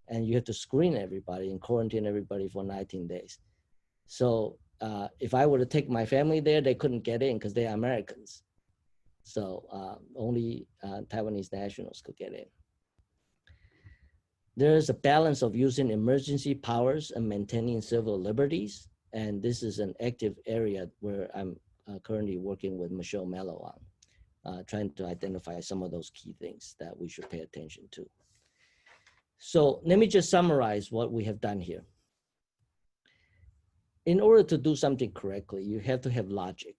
and you have to screen everybody and quarantine everybody for 19 days. So if I were to take my family there, they couldn't get in because they're Americans. So only Taiwanese nationals could get in. There is a balance of using emergency powers and maintaining civil liberties. And this is an active area where I'm currently working with Michelle Mello trying to identify some of those key things that we should pay attention to. So let me just summarize what we have done here. In order to do something correctly, you have to have logic.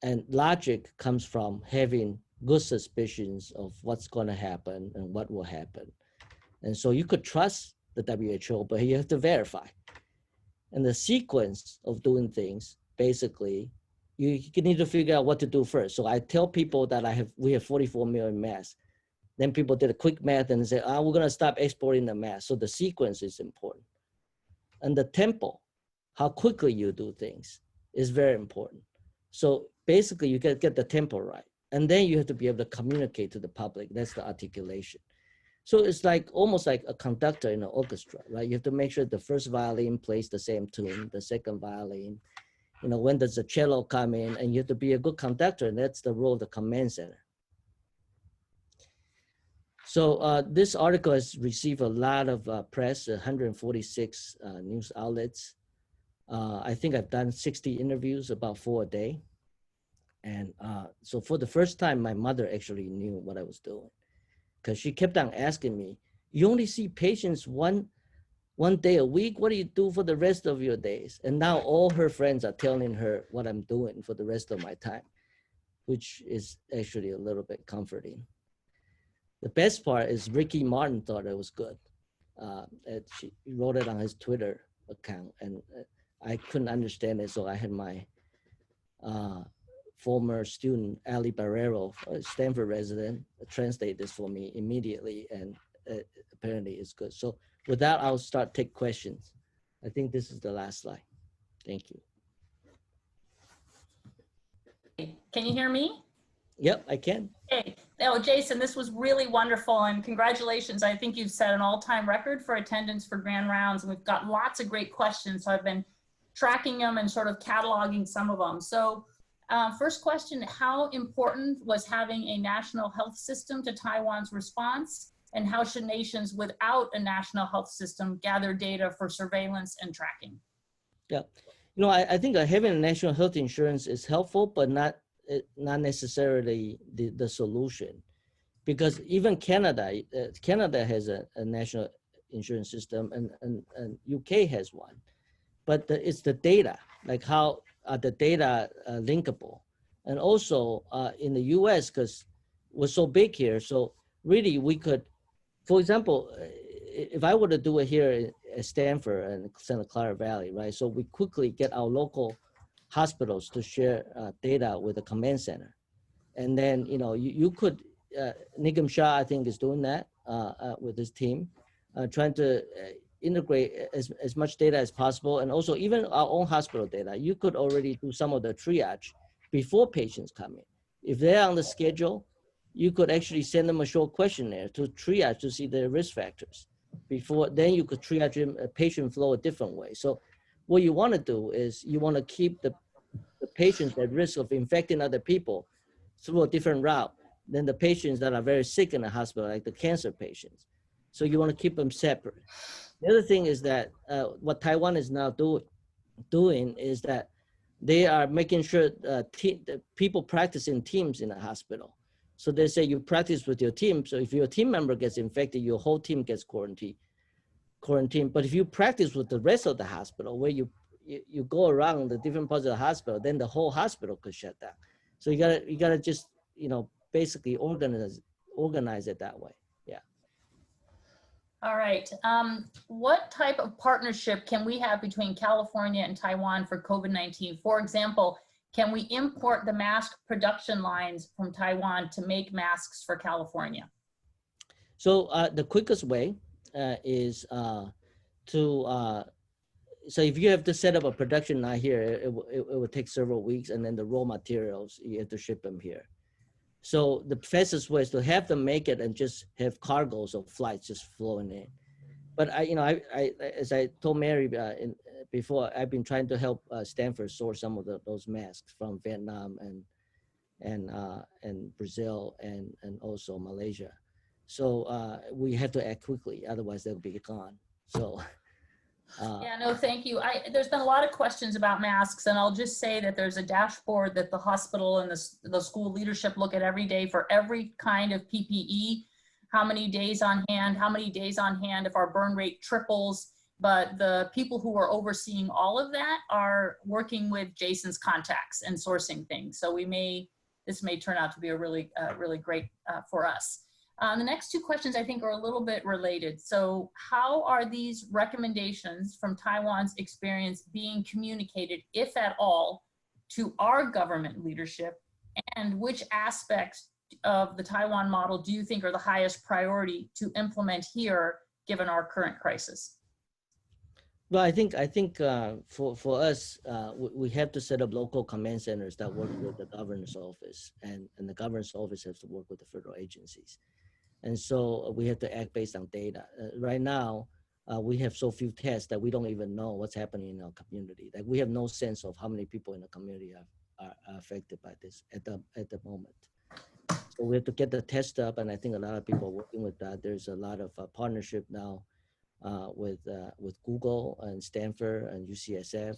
And logic comes from having good suspicions of what's going to happen and what will happen. And so you could trust the WHO, but you have to verify. And the sequence of doing things, basically, you need to figure out what to do first. So I tell people that we have 44 million masks. Then people did a quick math and say, we're going to stop exporting the masks. So the sequence is important. And the tempo, how quickly you do things, is very important. So basically, you get the tempo right. And then you have to be able to communicate to the public. That's the articulation. So it's like almost like a conductor in an orchestra, right? You have to make sure the first violin plays the same tune, the second violin. When does the cello come in? And you have to be a good conductor, and that's the role of the command center. So this article has received a lot of press, 146 news outlets. I think I've done 60 interviews, about 4 a day. And so for the first time, my mother actually knew what I was doing, because she kept on asking me, you only see patients one day a week? What do you do for the rest of your days? And now all her friends are telling her what I'm doing for the rest of my time, which is actually a little bit comforting. The best part is Ricky Martin thought it was good. She wrote it on his Twitter account, and I couldn't understand it, so I had my former student, Ali Barrero, a Stanford resident, translate this for me immediately, and apparently it's good. So with that, I'll take questions. I think this is the last slide. Thank you. Can you hear me? Yep, I can. Hey, oh, Jason, this was really wonderful, and congratulations. I think you've set an all-time record for attendance for Grand Rounds, and we've got lots of great questions. So I've been tracking them and sort of cataloging some of them. So first question, how important was having a national health system to Taiwan's response? And how should nations without a national health system gather data for surveillance and tracking? Yeah, I think having a national health insurance is helpful, but not necessarily the solution, because even Canada has a national insurance system, and UK has one, but it's the data, like how are the data linkable, and also in the US, because we're so big here, so really we could, for example, if I were to do it here at Stanford and Santa Clara Valley, right? So we quickly get our local hospitals to share data with the command center. And then, you could, Nigam Shah, I think, is doing that with his team, trying to integrate as much data as possible. And also even our own hospital data, you could already do some of the triage before patients come in. If they're on the schedule, you could actually send them a short questionnaire to triage to see their risk factors. Then you could triage a patient flow a different way. So what you want to do is you want to keep the patients at risk of infecting other people through a different route than the patients that are very sick in the hospital, like the cancer patients. So you want to keep them separate. The other thing is that what Taiwan is now doing is that they are making sure the people practice in teams in the hospital. So they say you practice with your team. So if your team member gets infected, your whole team gets quarantined. But if you practice with the rest of the hospital, where you go around the different parts of the hospital, then the whole hospital could shut down. So you gotta just basically organize it that way. Yeah. All right. What type of partnership can we have between California and Taiwan for COVID-19? For example, can we import the mask production lines from Taiwan to make masks for California? So the quickest way is so if you have to set up a production line here, it will take several weeks, and then the raw materials, you have to ship them here. So the fastest way is to have them make it and just have cargoes of flights just flowing in. But as I told Mary before, I've been trying to help Stanford source some of those masks from Vietnam and Brazil and also Malaysia. So we have to act quickly, otherwise they'll be gone. So Yeah, no, thank you. There's been a lot of questions about masks, and I'll just say that there's a dashboard that the hospital and the school leadership look at every day for every kind of PPE, how many days on hand if our burn rate triples. But the people who are overseeing all of that are working with Jason's contacts and sourcing things. So this may turn out to be a really great for us. The next two questions I think are a little bit related. So how are these recommendations from Taiwan's experience being communicated, if at all, to our government leadership? And which aspects of the Taiwan model do you think are the highest priority to implement here, given our current crisis? Well, I think for us, we have to set up local command centers that work with the governor's office, and the governor's office has to work with the federal agencies. And so we have to act based on data. Right now, we have so few tests that we don't even know what's happening in our community. Like, we have no sense of how many people in the community are affected by this at the moment. So we have to get the test up, and I think a lot of people are working with that. There's a lot of partnership now with Google and Stanford and UCSF,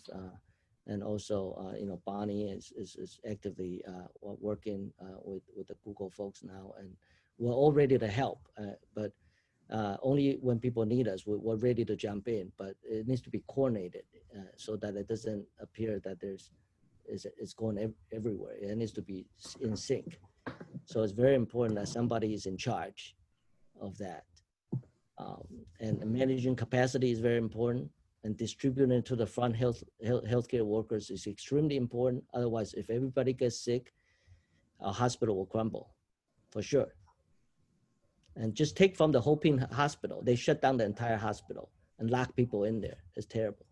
and also Bonnie is actively working with the Google folks now, and we're all ready to help, but only when people need us, we're ready to jump in. But it needs to be coordinated so that it doesn't appear that it's going everywhere. It needs to be in sync. So it's very important that somebody is in charge of that. And managing capacity is very important, and distributing to the front healthcare workers is extremely important. Otherwise, if everybody gets sick, our hospital will crumble, for sure. And just take from the Hoping Hospital. They shut down the entire hospital and lock people in there. It's terrible.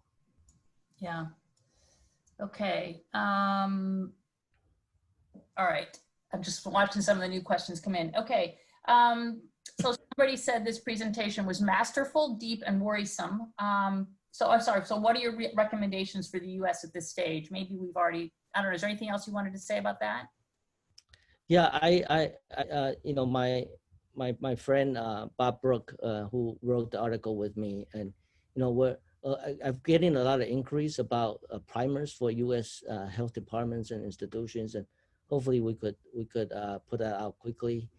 Yeah. Okay. All right. I'm just watching some of the new questions come in. Okay. So somebody said this presentation was masterful, deep, and worrisome. So I'm sorry. So what are your recommendations for the U.S. at this stage? Maybe we've already, I don't know. Is there anything else you wanted to say about that? Yeah, my friend Bob Brook, who wrote the article with me, and I'm getting a lot of inquiries about primers for U.S. health departments and institutions, and hopefully we could put that out quickly.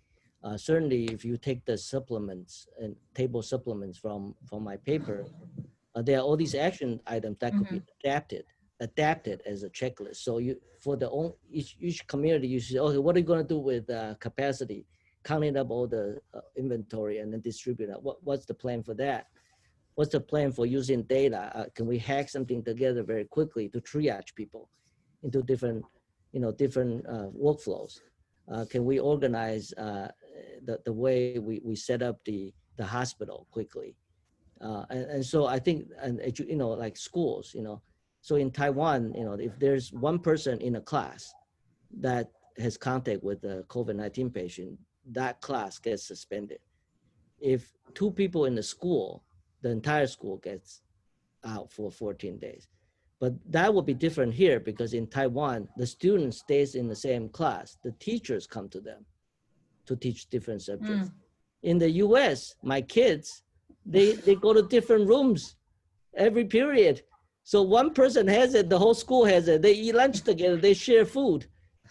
Certainly, if you take the supplements and table supplements from my paper, there are all these action items that could be adapted as a checklist. So each community, you say, okay, what are you going to do with capacity? Counting up all the inventory and then distribute it. What's the plan for that? What's the plan for using data? Can we hack something together very quickly to triage people into different workflows? Can we organize the way we set up the hospital quickly? And so I think, like schools, so in Taiwan, if there's one person in a class that has contact with a COVID-19 patient, that class gets suspended. If two people in the school, the entire school gets out for 14 days. But that would be different here, because in Taiwan, the student stays in the same class. The teachers come to them to teach different subjects. In the US, my kids, they go to different rooms every period. So one person has it, the whole school has it. They eat lunch together, they share food.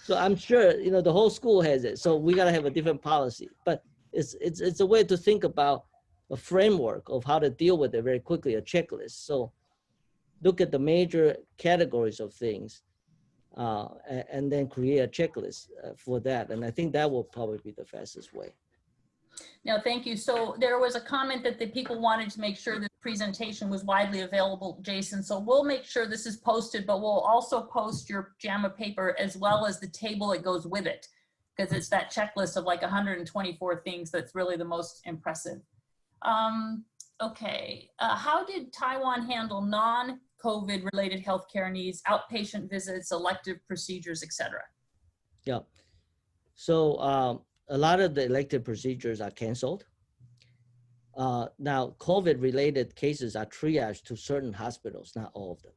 So I'm sure, the whole school has it. So we gotta have a different policy. But it's a way to think about a framework of how to deal with it very quickly, a checklist. So look at the major categories of things and then create a checklist for that. And I think that will probably be the fastest way. No, thank you. So there was a comment that the people wanted to make sure that the presentation was widely available, Jason. So we'll make sure this is posted, but we'll also post your JAMA paper as well as the table that goes with it, because it's that checklist of like 124 things that's really the most impressive. Okay, how did Taiwan handle non-COVID related healthcare needs, outpatient visits, elective procedures, etc.? Yeah, so a lot of the elective procedures are canceled. Now, COVID-related cases are triaged to certain hospitals, not all of them.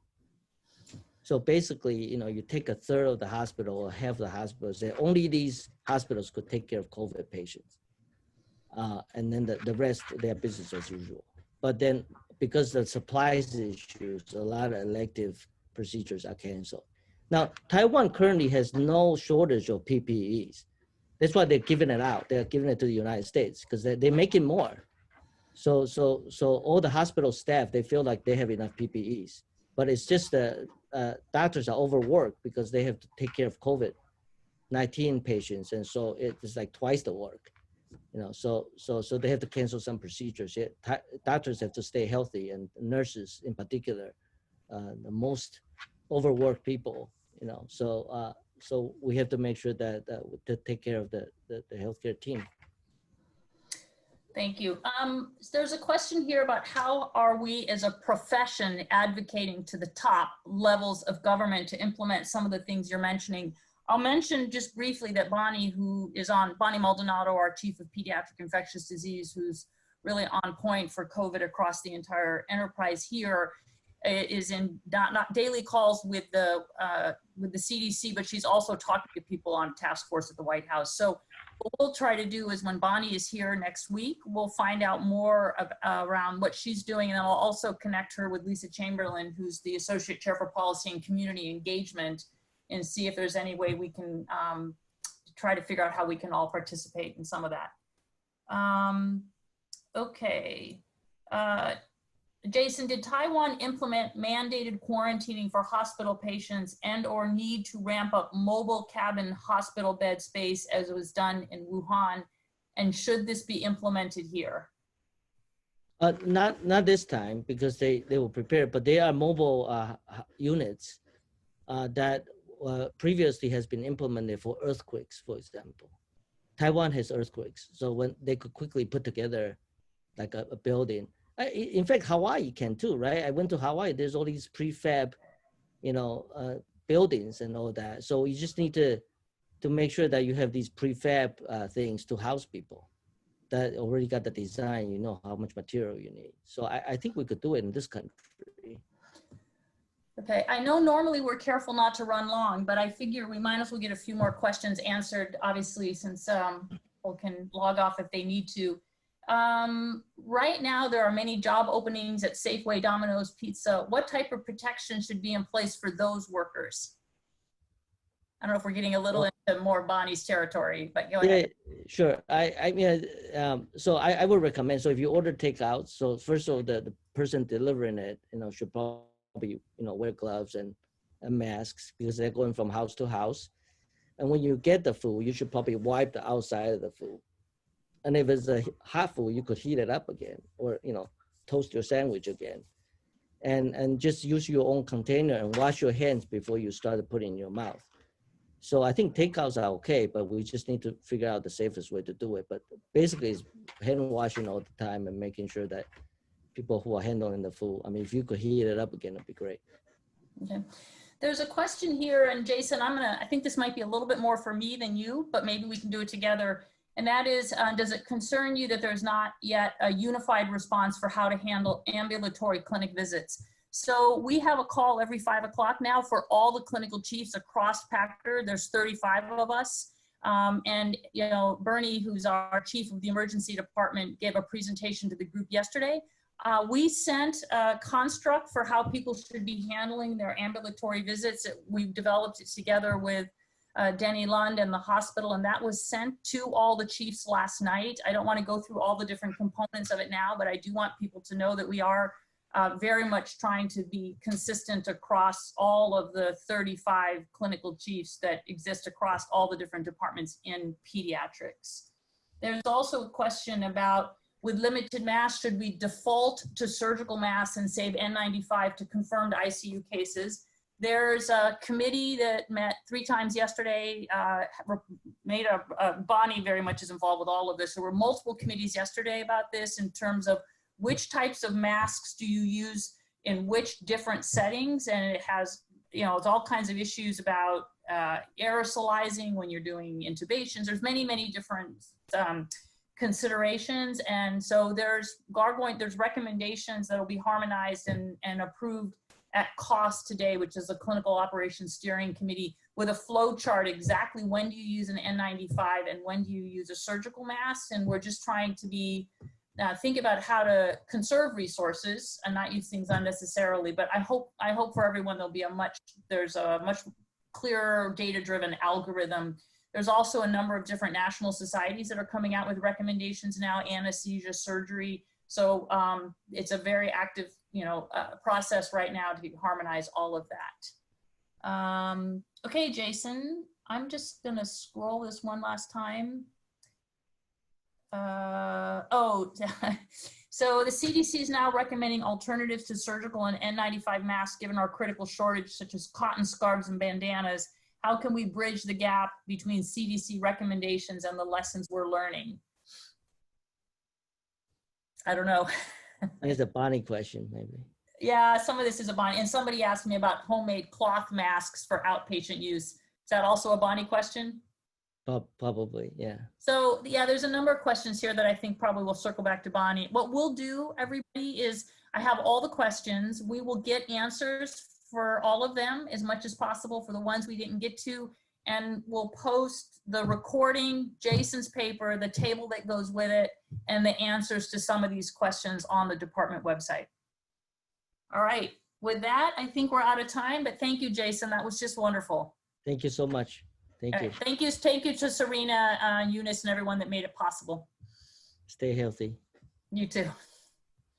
So basically, you take a third of the hospital or half the hospitals, only these hospitals could take care of COVID patients. And then the rest, their business as usual. But then because the supplies issues, a lot of elective procedures are canceled. Now, Taiwan currently has no shortage of PPEs. That's why they're giving it out. They're giving it to the United States because they're making more. So all the hospital staff, they feel like they have enough PPEs, but it's just the doctors are overworked because they have to take care of COVID-19 patients, and so it's like twice the work. So they have to cancel some procedures. Doctors have to stay healthy, and nurses in particular, the most overworked people. So we have to make sure that to take care of the healthcare team. Thank you. There's a question here about how are we as a profession advocating to the top levels of government to implement some of the things you're mentioning. I'll mention just briefly that Bonnie Maldonado, our Chief of Pediatric Infectious Disease, who's really on point for COVID across the entire enterprise here, is in not daily calls with the CDC, but she's also talking to people on task force at the White House. So what we'll try to do is when Bonnie is here next week, we'll find out more around what she's doing, and then I'll also connect her with Lisa Chamberlain, who's the Associate Chair for Policy and Community Engagement, and see if there's any way we can try to figure out how we can all participate in some of that. Okay. Jason, did Taiwan implement mandated quarantining for hospital patients and/or need to ramp up mobile cabin hospital bed space as it was done in Wuhan? And should this be implemented here? Not this time, because they were prepared, but they are mobile units that previously has been implemented for earthquakes, for example. Taiwan has earthquakes, so when they could quickly put together like a building. In fact, Hawaii can too, right? I went to Hawaii. There's all these prefab, buildings and all that. So you just need to make sure that you have these prefab things to house people that already got the design. You know how much material you need. So I think we could do it in this country. Okay, I know normally we're careful not to run long, but I figure we might as well get a few more questions answered, obviously, since people can log off if they need to. Right now, there are many job openings at Safeway, Domino's Pizza. What type of protection should be in place for those workers? I don't know if we're getting a little into more Bonnie's territory, but go ahead. Yeah, sure. So I would recommend, so if you order takeout, so first of all, the person delivering it, should probably, wear gloves and masks because they're going from house to house. And when you get the food, you should probably wipe the outside of the food. And if it's a hot food, you could heat it up again, or toast your sandwich again, and just use your own container and wash your hands before you start putting in your mouth. So I think takeouts are okay, but we just need to figure out the safest way to do it. But basically, it's hand washing all the time and making sure that people who are handling the food, if you could heat it up again, it'd be great. Okay. There's a question here, and Jason, I think this might be a little bit more for me than you, but maybe we can do it together. And that is, does it concern you that there's not yet a unified response for how to handle ambulatory clinic visits? So we have a call every 5 o'clock now for all the clinical chiefs across Packer. There's 35 of us. And Bernie, who's our chief of the emergency department, gave a presentation to the group yesterday. We sent a construct for how people should be handling their ambulatory visits. We've developed it together with Denny Lund and the hospital, and that was sent to all the chiefs last night. I don't want to go through all the different components of it now, but I do want people to know that we are very much trying to be consistent across all of the 35 clinical chiefs that exist across all the different departments in pediatrics. There's also a question about, with limited masks, should we default to surgical masks and save N95 to confirmed ICU cases? There's a committee that met 3 times yesterday, Bonnie very much is involved with all of this. There were multiple committees yesterday about this in terms of which types of masks do you use in which different settings, and it has, it's all kinds of issues about aerosolizing when you're doing intubations. There's many different considerations, and so there's recommendations that will be harmonized and approved at cost today, which is a clinical operations steering committee with a flow chart exactly when do you use an N95 and when do you use a surgical mask. And we're just trying to be think about how to conserve resources and not use things unnecessarily. But I hope for everyone there's a much clearer data-driven algorithm. There's also a number of different national societies that are coming out with recommendations now, anesthesia, surgery. So it's a very active, process right now to harmonize all of that. Okay, Jason, I'm just gonna scroll this one last time. So the CDC is now recommending alternatives to surgical and N95 masks given our critical shortage, such as cotton scarves and bandanas. How can we bridge the gap between CDC recommendations and the lessons we're learning? I don't know. It's a Bonnie question, maybe. Yeah, some of this is a Bonnie. And somebody asked me about homemade cloth masks for outpatient use. Is that also a Bonnie question? Probably, yeah. So yeah, there's a number of questions here that I think probably will circle back to Bonnie. What we'll do, everybody, is I have all the questions. We will get answers for all of them as much as possible for the ones we didn't get to. And we'll post the recording, Jason's paper, the table that goes with it, and the answers to some of these questions on the department website. All right, with that, I think we're out of time, but thank you, Jason. That was just wonderful. Thank you so much. Thank you. Right. Thank you to Serena, Eunice, and everyone that made it possible. Stay healthy. You too.